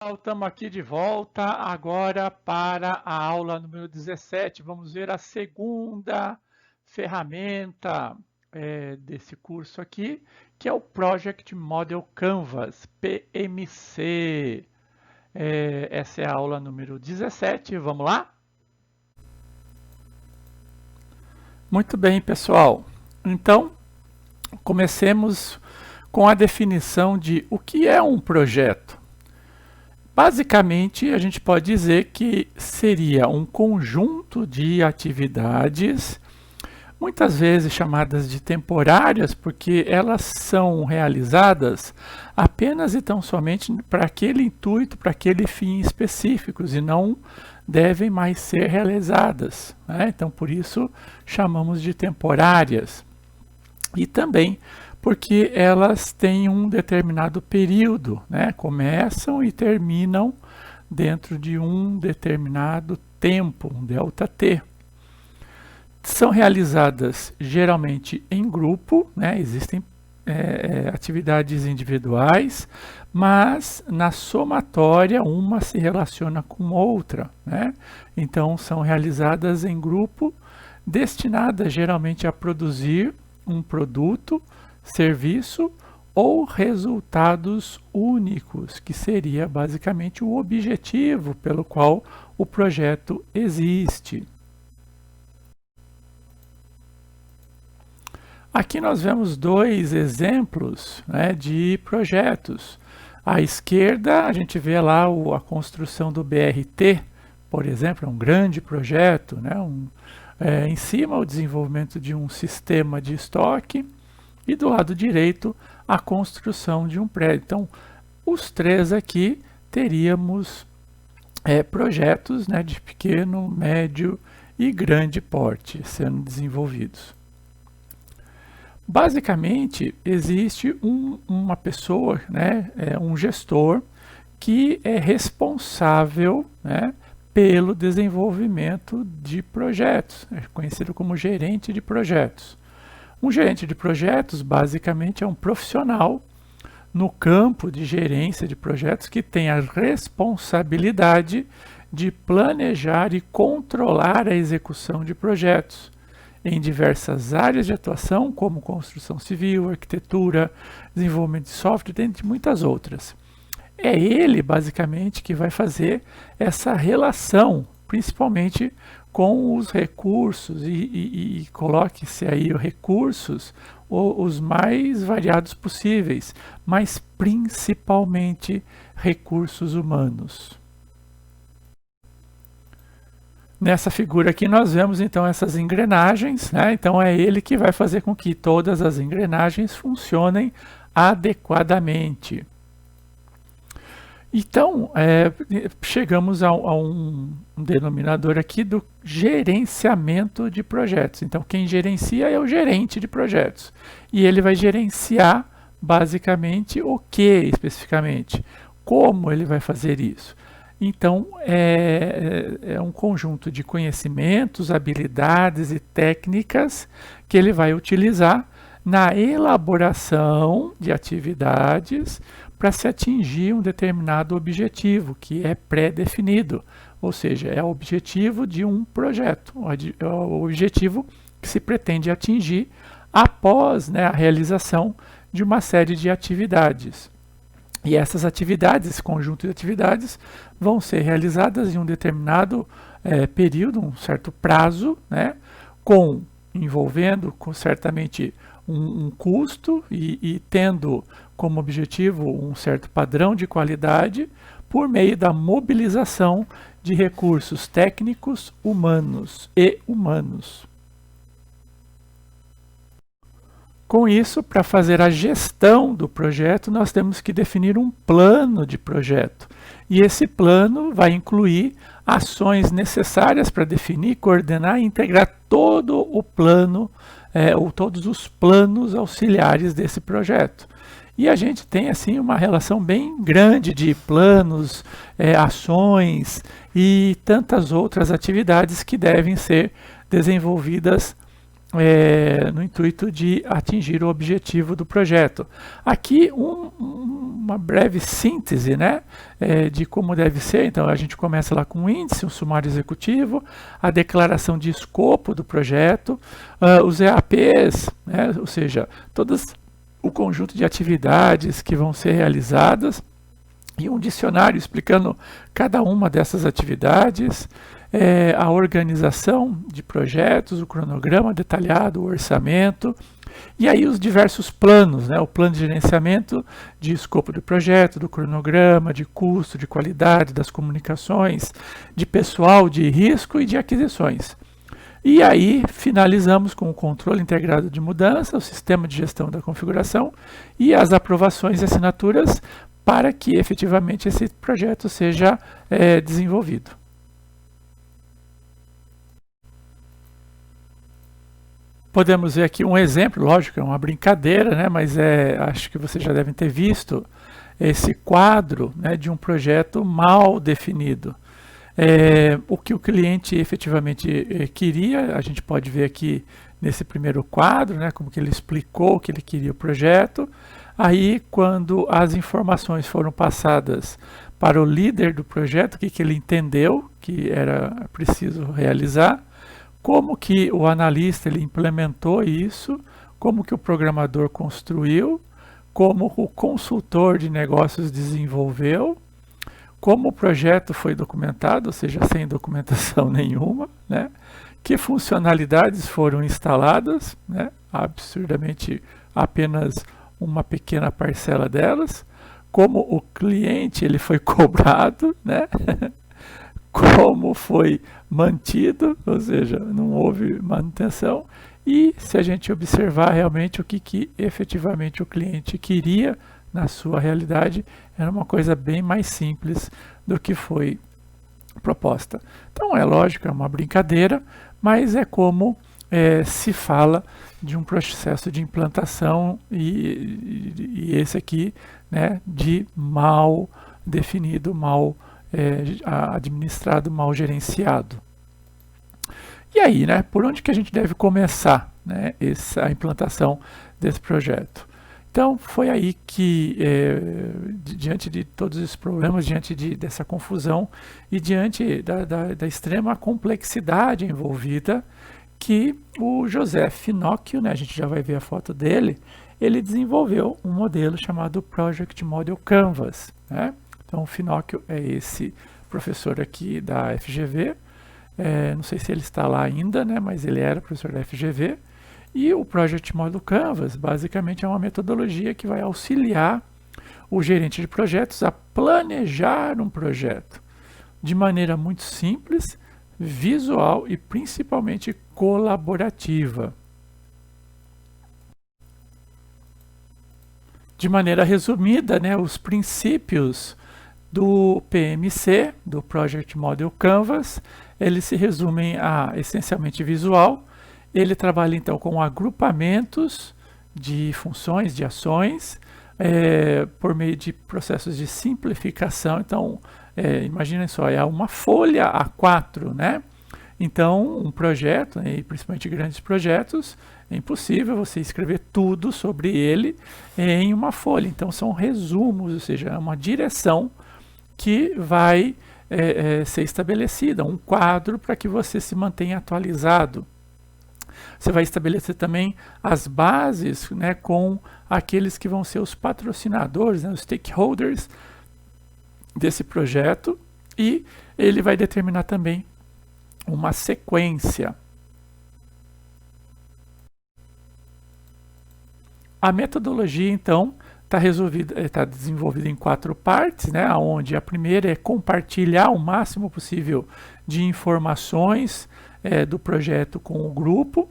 Estamos aqui de volta agora para a aula número 17. Vamos ver a segunda ferramenta desse curso aqui, que é o Project Model Canvas, PMC. Essa é a aula número 17. Vamos lá? Muito bem, pessoal. Então, comecemos com a definição de o que é um projeto. Basicamente, a gente pode dizer que seria um conjunto de atividades, muitas vezes chamadas de temporárias, porque elas são realizadas apenas e tão somente para aquele intuito, para aquele fim específicos, e não devem mais ser realizadas, né? Então, por isso, chamamos de temporárias. E também porque elas têm um determinado período, né? Começam e terminam dentro de um determinado tempo, um ΔT. São realizadas geralmente em grupo, né? Existem atividades individuais, mas na somatória uma se relaciona com outra, né? Então são realizadas em grupo, destinadas geralmente a produzir um produto, serviço ou resultados únicos, que seria basicamente o objetivo pelo qual o projeto existe. Aqui nós vemos dois exemplos, né, de projetos. À esquerda a gente vê lá a construção do BRT, por exemplo, é um grande projeto, né, em cima o desenvolvimento de um sistema de estoque, e do lado direito a construção de um prédio. Então, os três aqui teríamos projetos, né, de pequeno, médio e grande porte sendo desenvolvidos. Basicamente, existe uma pessoa, né, um gestor, que é responsável, né, pelo desenvolvimento de projetos, é conhecido como gerente de projetos. Um gerente de projetos, basicamente, é um profissional no campo de gerência de projetos que tem a responsabilidade de planejar e controlar a execução de projetos em diversas áreas de atuação, como construção civil, arquitetura, desenvolvimento de software, dentre muitas outras. É ele, basicamente, que vai fazer essa relação, principalmente com os recursos, e coloque-se aí os recursos, os mais variados possíveis, mas principalmente recursos humanos. Nessa figura aqui nós vemos então essas engrenagens, né? Então é ele que vai fazer com que todas as engrenagens funcionem adequadamente. Então, chegamos a um denominador aqui do gerenciamento de projetos. Então, quem gerencia é o gerente de projetos. E ele vai gerenciar, basicamente, o que especificamente? Como ele vai fazer isso? Então, é um conjunto de conhecimentos, habilidades e técnicas que ele vai utilizar na elaboração de atividades para se atingir um determinado objetivo que é pré-definido, ou seja, é o objetivo de um projeto, é o objetivo que se pretende atingir após, né, a realização de uma série de atividades. E essas atividades, esse conjunto de atividades, vão ser realizadas em um determinado período, um certo prazo, né, envolvendo certamente um custo e tendo como objetivo um certo padrão de qualidade por meio da mobilização de recursos técnicos, humanos e humanos. Com isso, para fazer a gestão do projeto, nós temos que definir um plano de projeto. E esse plano vai incluir ações necessárias para definir, coordenar e integrar todo o plano, ou todos os planos auxiliares desse projeto. E a gente tem assim uma relação bem grande de planos, ações e tantas outras atividades que devem ser desenvolvidas no intuito de atingir o objetivo do projeto. Aqui uma breve síntese, né, de como deve ser. Então a gente começa lá com o índice, um sumário executivo, a declaração de escopo do projeto, os EAPs, né, ou seja, todo o conjunto de atividades que vão ser realizadas, e um dicionário explicando cada uma dessas atividades, a organização de projetos, o cronograma detalhado, o orçamento, e aí os diversos planos, né? O plano de gerenciamento de escopo do projeto, do cronograma, de custo, de qualidade, das comunicações, de pessoal, de risco e de aquisições. E aí finalizamos com o controle integrado de mudança, o sistema de gestão da configuração e as aprovações e assinaturas para que efetivamente esse projeto seja desenvolvido. Podemos ver aqui um exemplo, lógico, é uma brincadeira, né, mas acho que vocês já devem ter visto esse quadro, né, de um projeto mal definido. O que o cliente efetivamente queria, a gente pode ver aqui nesse primeiro quadro, né, como que ele explicou que ele queria o projeto. Aí, quando as informações foram passadas para o líder do projeto, o que ele entendeu que era preciso realizar, como que o analista ele implementou isso, como que o programador construiu, como o consultor de negócios desenvolveu, como o projeto foi documentado, ou seja, sem documentação nenhuma, né? Que funcionalidades foram instaladas, né? Absurdamente apenas uma pequena parcela delas, como o cliente ele foi cobrado, né? Como foi mantido, ou seja, não houve manutenção, e se a gente observar realmente o que efetivamente o cliente queria na sua realidade, era uma coisa bem mais simples do que foi proposta. Então é lógico, é uma brincadeira, mas é como se fala de um processo de implantação e esse aqui, né, de mal definido, mal administrado, mal gerenciado. E aí, né, por onde que a gente deve começar, né, a implantação desse projeto? Então, foi aí que, diante de todos esses problemas, diante dessa confusão e diante da extrema complexidade envolvida, que o José Finocchio, né, a gente já vai ver a foto dele, ele desenvolveu um modelo chamado Project Model Canvas, né? Então, o Finocchio é esse professor aqui da FGV, não sei se ele está lá ainda, né, mas ele era professor da FGV, e o Project Model Canvas, basicamente, é uma metodologia que vai auxiliar o gerente de projetos a planejar um projeto de maneira muito simples, visual e principalmente colaborativa. De maneira resumida, né, os princípios do PMC, do Project Model Canvas, eles se resumem a essencialmente visual. Ele trabalha então com agrupamentos de funções, de ações, por meio de processos de simplificação. Então, imaginem só, é uma folha A4, né? Então, um projeto, e principalmente grandes projetos, é impossível você escrever tudo sobre ele em uma folha. Então, são resumos, ou seja, é uma direção que vai ser estabelecida, um quadro para que você se mantenha atualizado. Você vai estabelecer também as bases, né, com aqueles que vão ser os patrocinadores, né, os stakeholders desse projeto, e ele vai determinar também uma sequência. A metodologia, então, está desenvolvida em 4 partes, né, onde a primeira é compartilhar o máximo possível de informações do projeto com o grupo.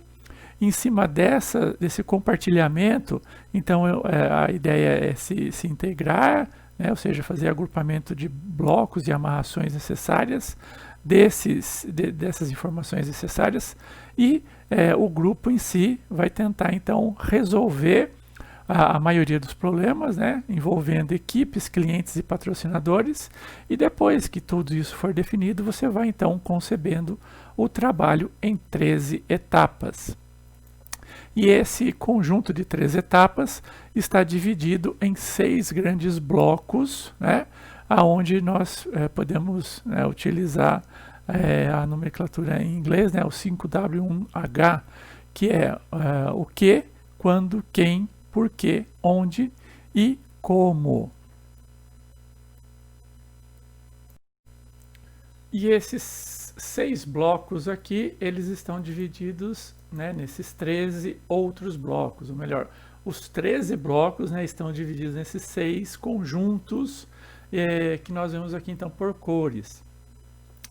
Em cima desse compartilhamento, então a ideia é se integrar, né, ou seja, fazer agrupamento de blocos e amarrações necessárias dessas informações necessárias, e o grupo em si vai tentar então resolver a maioria dos problemas, né, envolvendo equipes, clientes e patrocinadores, e depois que tudo isso for definido, você vai então concebendo o trabalho em 13 etapas. E esse conjunto de 3 etapas está dividido em 6 grandes blocos, né, onde nós podemos utilizar a nomenclatura em inglês, né, o 5W1H, que é o que, quando, quem, porquê, onde e como. E esses 6 blocos aqui, eles estão divididos, né, nesses 13 outros blocos, ou melhor, os 13 blocos, né, estão divididos nesses 6 conjuntos que nós vemos aqui então por cores.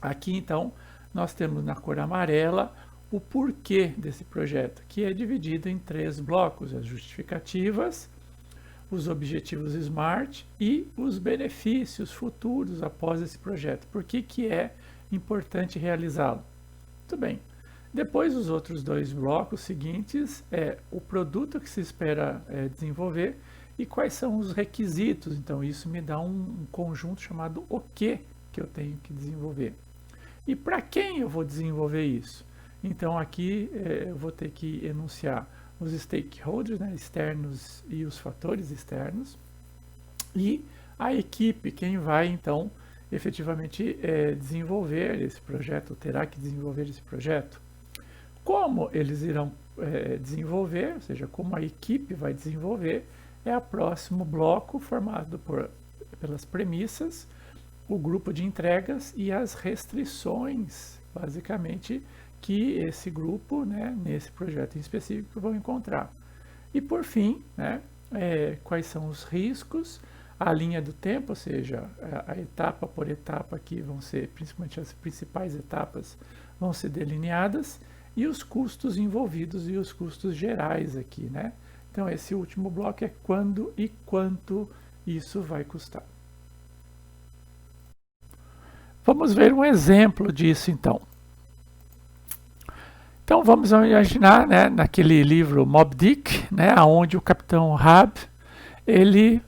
Aqui então nós temos na cor amarela o porquê desse projeto, que é dividido em 3 blocos: as justificativas, os objetivos SMART e os benefícios futuros após esse projeto. Por que que é importante realizá-lo? Muito bem. Depois, os outros 2 blocos seguintes é o produto que se espera desenvolver e quais são os requisitos. Então, isso me dá um conjunto chamado o que eu tenho que desenvolver. E para quem eu vou desenvolver isso? Então, aqui eu vou ter que enunciar os stakeholders, né, externos, e os fatores externos, e a equipe, quem vai então efetivamente desenvolver esse projeto, terá que desenvolver esse projeto. Como eles irão desenvolver, ou seja, como a equipe vai desenvolver, é o próximo bloco formado pelas premissas, o grupo de entregas e as restrições, basicamente, que esse grupo, né, nesse projeto em específico, vão encontrar. E por fim, né, quais são os riscos, a linha do tempo, ou seja, a etapa por etapa aqui vão ser, principalmente as principais etapas, vão ser delineadas, e os custos envolvidos e os custos gerais aqui, né? Então esse último bloco é quando e quanto isso vai custar. Vamos ver um exemplo disso então. Então vamos imaginar, né, naquele livro Moby Dick, né, onde o capitão Ahab, ele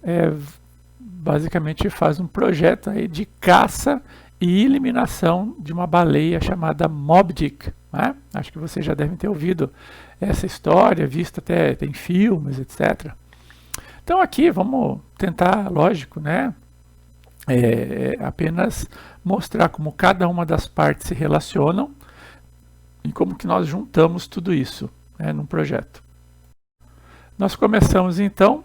basicamente faz um projeto aí de caça e eliminação de uma baleia chamada Moby Dick, né? Acho que vocês já devem ter ouvido essa história, visto até tem filmes, etc. Então aqui vamos tentar, lógico, né, apenas mostrar como cada uma das partes se relacionam e como que nós juntamos tudo isso, né, num projeto. Nós começamos então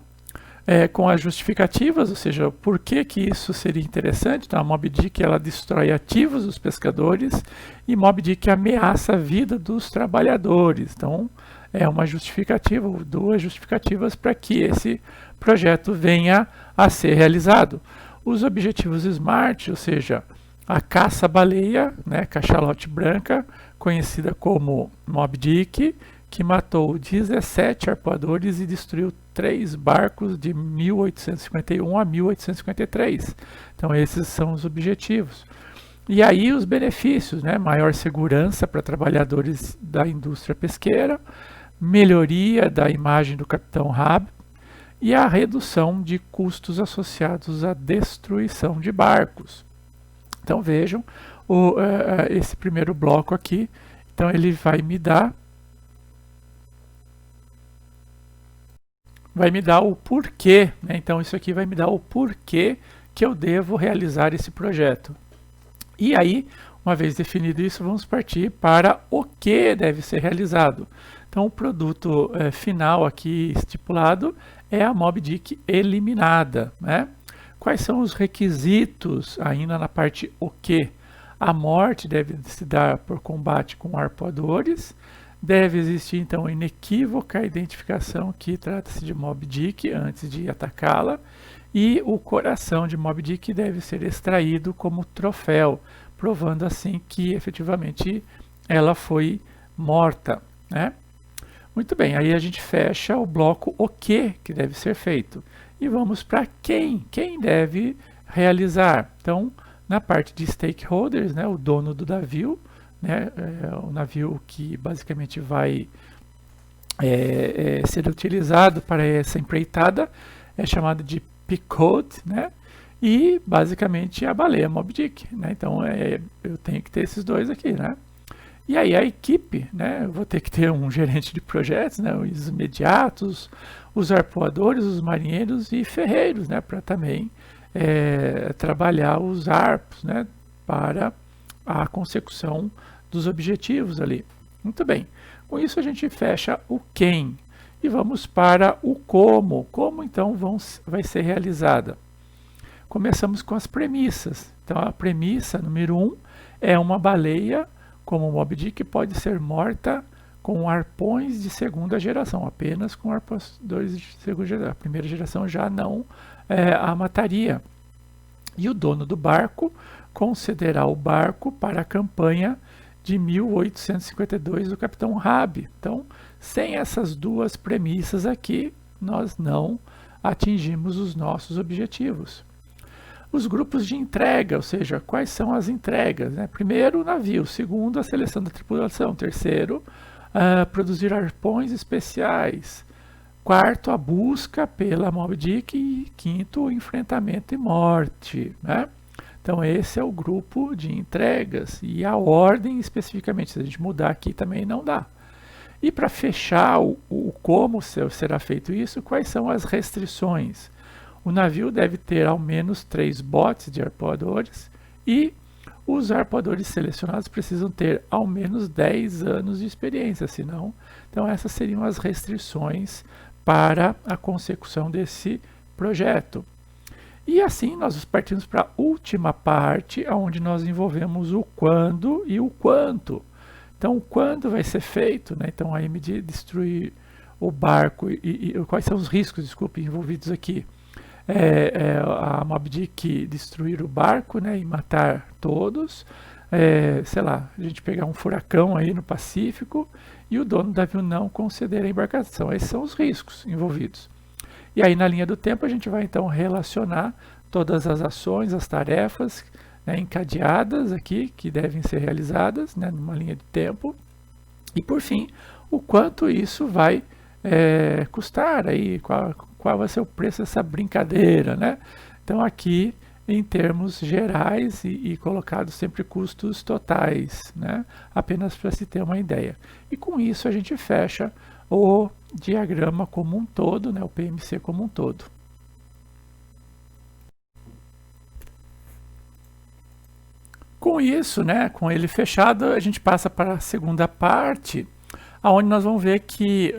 com as justificativas, ou seja, por que que isso seria interessante. Então a Moby Dick ela destrói ativos dos pescadores e Moby Dick ameaça a vida dos trabalhadores. Então é uma justificativa, ou 2 justificativas para que esse projeto venha a ser realizado. Os objetivos SMART, ou seja, a caça-baleia, né, cachalote branca, conhecida como Moby Dick, que matou 17 arpoadores e destruiu 3 barcos de 1851 a 1853. Então esses são os objetivos. E aí os benefícios, né? Maior segurança para trabalhadores da indústria pesqueira, melhoria da imagem do capitão Ahab e a redução de custos associados à destruição de barcos. Então vejam esse primeiro bloco aqui. Então ele vai me dar o porquê, né? Então isso aqui vai me dar o porquê que eu devo realizar esse projeto. E aí, uma vez definido isso, vamos partir para o que deve ser realizado. Então o produto final aqui estipulado é a Moby Dick eliminada, né? Quais são os requisitos ainda na parte o que? A morte deve se dar por combate com arpoadores. Deve existir, então, inequívoca identificação que trata-se de Moby Dick antes de atacá-la. E o coração de Moby Dick deve ser extraído como troféu, provando assim que efetivamente ela foi morta, né? Muito bem, aí a gente fecha o bloco o que deve ser feito. E vamos para quem deve realizar. Então, na parte de stakeholders, né, o dono do navio, né, o navio que basicamente vai ser utilizado para essa empreitada é chamado de Pequod, né, e basicamente a baleia Moby Dick, né, então eu tenho que ter esses 2 aqui, né. E aí a equipe, né, eu vou ter que ter um gerente de projetos, né, os imediatos, os arpoadores, os marinheiros e ferreiros, né, para também trabalhar os arpos, né, para a consecução dos objetivos ali. Muito bem. Com isso a gente fecha o quem e vamos para o como. Como então vai ser realizada? Começamos com as premissas. Então a premissa número 1 é uma baleia como o Moby Dick pode ser morta com arpões de segunda geração, apenas com arpões de segunda geração. A primeira geração já não a mataria. E o dono do barco concederá o barco para a campanha de 1852 do Capitão Rabi. Então, sem essas duas premissas aqui, nós não atingimos os nossos objetivos. Os grupos de entrega, ou seja, quais são as entregas? Né? Primeiro, o navio. Segundo, a seleção da tripulação. Terceiro, produzir arpões especiais. Quarto, a busca pela Moby Dick. E quinto, o enfrentamento e morte. Né? Então, esse é o grupo de entregas. E a ordem, especificamente, se a gente mudar aqui, também não dá. E para fechar o como será feito isso, quais são as restrições? O navio deve ter ao menos 3 botes de arpoadores e os arpoadores selecionados precisam ter ao menos 10 anos de experiência, senão, então essas seriam as restrições para a consecução desse projeto. E assim nós partimos para a última parte, onde nós envolvemos o quando e o quanto. Então, o quando vai ser feito, né? Então, a de destruir o barco e quais são os riscos, desculpe, envolvidos aqui. A Moby Dick destruir o barco, né, e matar todos, sei lá, a gente pegar um furacão aí no Pacífico e o dono do navio não conceder a embarcação. Esses são os riscos envolvidos. E aí na linha do tempo a gente vai então relacionar todas as ações, as tarefas, né, encadeadas aqui, que devem ser realizadas, né, numa linha de tempo. E por fim, o quanto isso vai custar aí, qual vai ser o preço dessa brincadeira, né? Então aqui em termos gerais e colocados sempre custos totais, né? Apenas para se ter uma ideia. E com isso a gente fecha o diagrama como um todo, né? O PMC como um todo. Com isso, né? Com ele fechado, a gente passa para a segunda parte, onde nós vamos ver que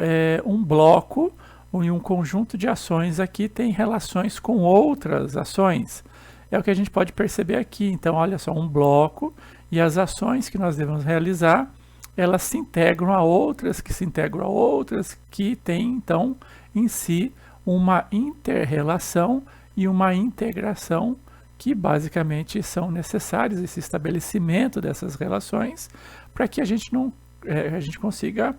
um bloco e um conjunto de ações aqui tem relações com outras ações. É o que a gente pode perceber aqui. Então, olha só, um bloco e as ações que nós devemos realizar, elas se integram a outras, que se integram a outras, que têm, então, em si, uma inter-relação e uma integração que, basicamente, são necessárias, esse estabelecimento dessas relações, para que a gente consiga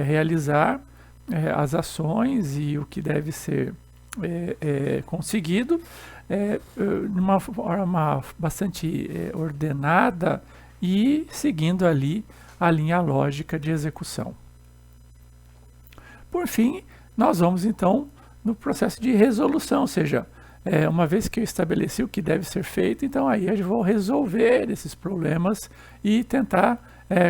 realizar as ações e o que deve ser conseguido de uma forma bastante ordenada e seguindo ali a linha lógica de execução. Por fim, nós vamos então no processo de resolução, ou seja, uma vez que eu estabeleci o que deve ser feito, então aí eu vou resolver esses problemas e tentar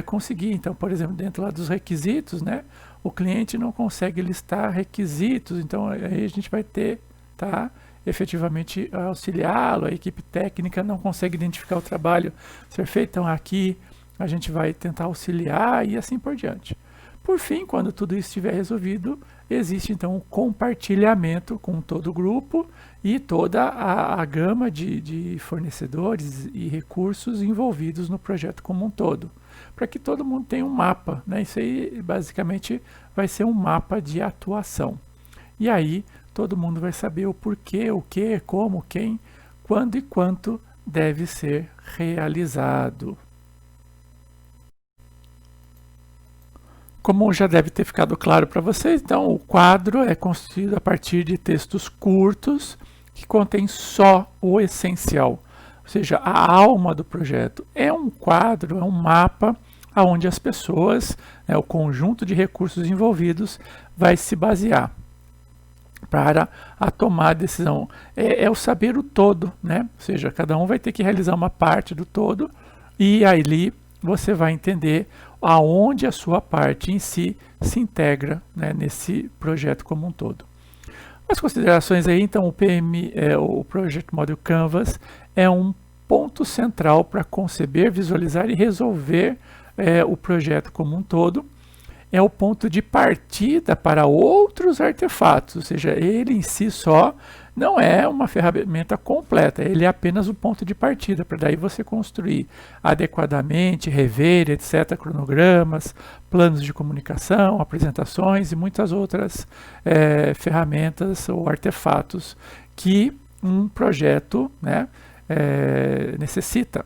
conseguir. Então, por exemplo, dentro lá dos requisitos, né, o cliente não consegue listar requisitos, então aí a gente vai ter, tá, efetivamente auxiliá-lo, a equipe técnica não consegue identificar o trabalho ser feito, então aqui a gente vai tentar auxiliar e assim por diante. Por fim, quando tudo isso estiver resolvido, existe então o compartilhamento com todo o grupo e toda a gama de fornecedores e recursos envolvidos no projeto como um todo, para que todo mundo tenha um mapa, né? Isso aí basicamente vai ser um mapa de atuação. E aí todo mundo vai saber o porquê, o que, como, quem, quando e quanto deve ser realizado. Como já deve ter ficado claro para vocês, então o quadro é construído a partir de textos curtos que contêm só o essencial, ou seja, a alma do projeto. É um quadro, é um mapa onde as pessoas, o conjunto de recursos envolvidos vai se basear para a tomar a decisão. É o saber o todo, né? Ou seja, cada um vai ter que realizar uma parte do todo e ali você vai entender aonde a sua parte em si se integra, né, nesse projeto como um todo. As considerações aí, então, o Project Model Canvas é um ponto central para conceber, visualizar e resolver o projeto como um todo. É o ponto de partida para outros artefatos, ou seja, ele em si só não é uma ferramenta completa, ele é apenas o ponto de partida, para daí você construir adequadamente, rever, etc., cronogramas, planos de comunicação, apresentações e muitas outras ferramentas ou artefatos que um projeto, né, necessita.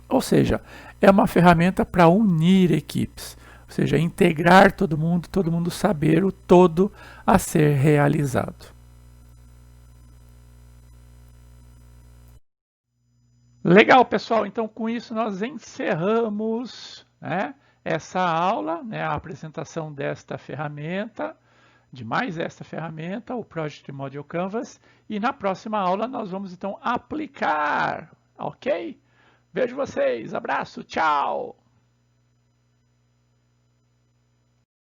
Ou seja, é uma ferramenta para unir equipes, ou seja, integrar todo mundo saber o todo a ser realizado. Legal, pessoal. Então, com isso, nós encerramos, né, essa aula, né, a apresentação desta ferramenta, de mais esta ferramenta, o Project Model Canvas. E na próxima aula, nós vamos, então, aplicar, ok? Vejo vocês. Abraço. Tchau.